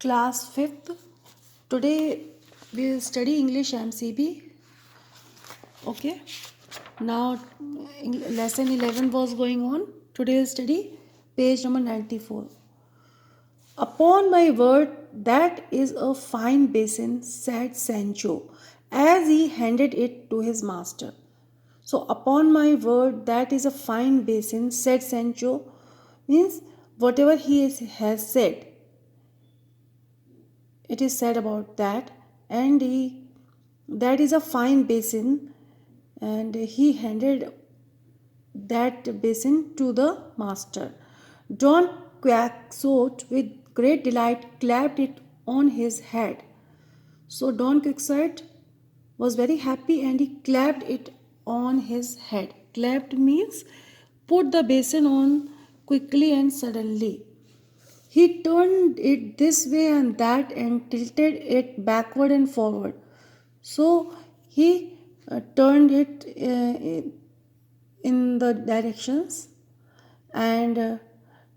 Class 5th. Today we will study English MCB. Okay. Now lesson 11 was going on. Today we'll study page number 94. Upon my word, that is a fine basin, said Sancho, as he handed it to his master. So, upon my word, that is a fine basin, said Sancho, means whatever has said, it is said about that, and that is a fine basin, and he handed that basin to the master. Don Quixote, with great delight, clapped it on his head. So Don Quixote was very happy and he clapped it on his head. Clapped means put the basin on quickly and suddenly. He turned it this way and that and tilted it backward and forward. So he turned it in the directions and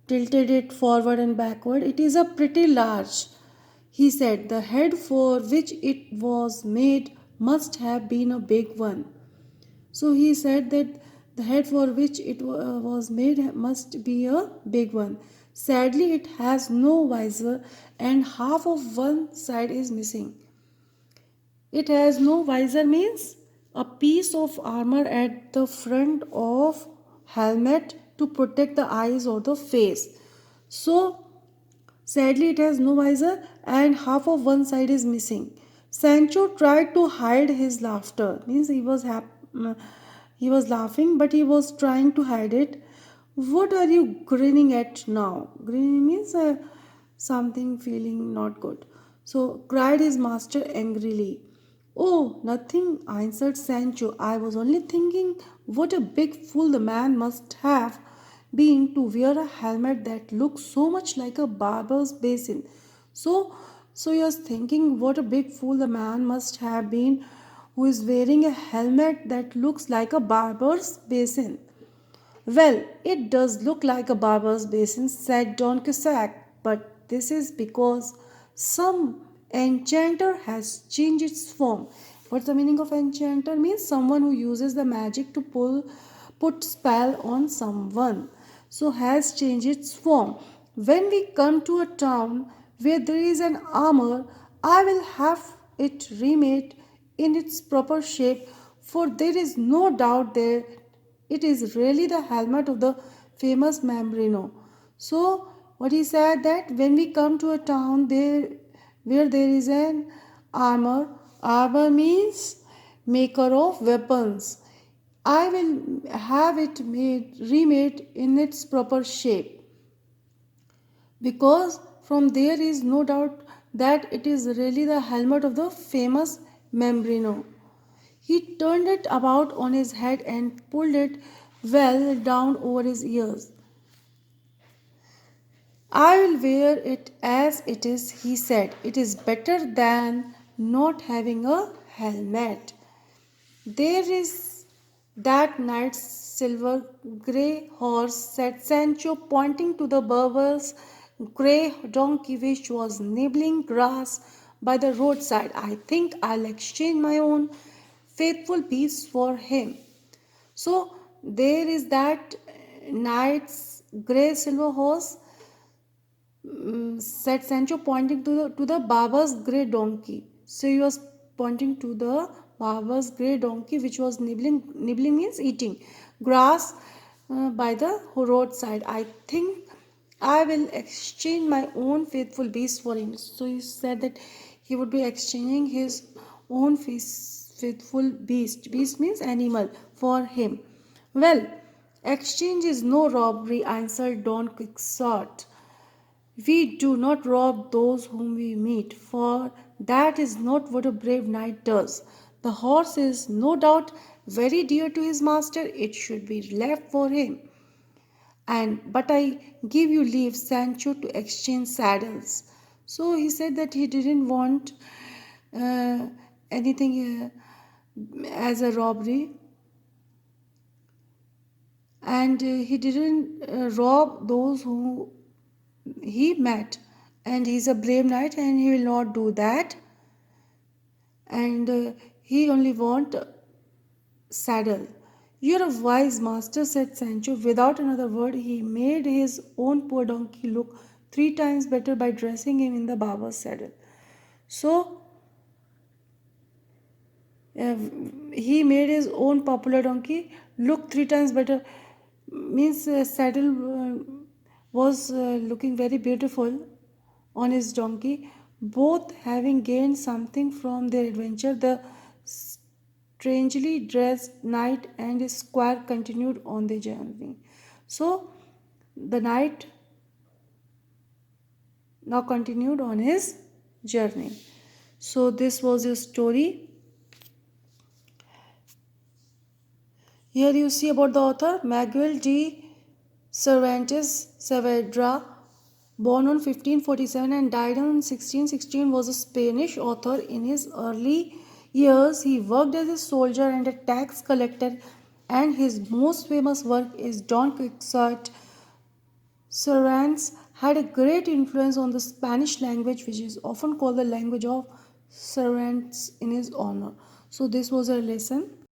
tilted it forward and backward. It is a pretty large, he said. The head for which it was made must have been a big one. So he said that the head for which it was made must be a big one. Sadly, it has no visor and half of one side is missing. It has no visor means a piece of armor at the front of helmet to protect the eyes or the face. So sadly it has no visor and half of one side is missing. Sancho tried to hide his laughter. Means he was laughing but he was trying to hide it. What are you grinning at now? Grinning means something feeling not good. So cried his master angrily. Oh, nothing, answered Sancho. I was only thinking what a big fool the man must have been to wear a helmet that looks so much like a barber's basin. So, so you're thinking what a big fool the man must have been who is wearing a helmet that looks like a barber's basin. Well, it does look like a barber's basin, said Don Quixote, but this is because some enchanter has changed its form. What's the meaning of enchanter? Means someone who uses the magic to put spell on someone. So has changed its form. When we come to a town where there is an armor, I will have it remade in its proper shape, for there is no doubt there it is really the helmet of the famous Mambrino. So, what he said that when we come to a town there where there is an armor means maker of weapons. I will have it remade in its proper shape, because from there is no doubt that it is really the helmet of the famous Mambrino. He turned it about on his head and pulled it well down over his ears. I will wear it as it is, he said. It is better than not having a helmet. There is that knight's silver grey horse, said Sancho, pointing to the barber's grey donkey which was nibbling grass by the roadside. I think I'll exchange my own faithful beast for him. So there is that knight's grey silver horse, said Sancho, pointing to the barber's grey donkey. So he was pointing to the barber's grey donkey, which was nibbling means eating grass by the roadside. I think I will exchange my own faithful beast for him. So he said that he would be exchanging his own faithful beast. Beast means animal for him. Well, exchange is no robbery, answered Don Quixote. We do not rob those whom we meet, for that is not what a brave knight does. The horse is no doubt very dear to his master, it should be left for him. But I give you leave, Sancho, to exchange saddles. So he said that he didn't want uh, anything as a robbery, and he didn't rob those who he met, and he's a brave knight and he will not do that, and he only want saddle. You're a wise master, said Sancho. Without another word, he made his own poor donkey look 3 times better by dressing him in the barber's saddle. So, uh, he made his own popular donkey look 3 times better. Means saddle was looking very beautiful on his donkey. Both having gained something from their adventure, the strangely dressed knight and his squire continued on their journey. So the knight now continued on his journey. So this was your story. Here you see about the author Miguel de Cervantes Saavedra, born on 1547 and died on 1616, was a Spanish author. In his early years, he worked as a soldier and a tax collector, and his most famous work is Don Quixote. Cervantes had a great influence on the Spanish language, which is often called the language of Cervantes in his honor. So, this was a lesson.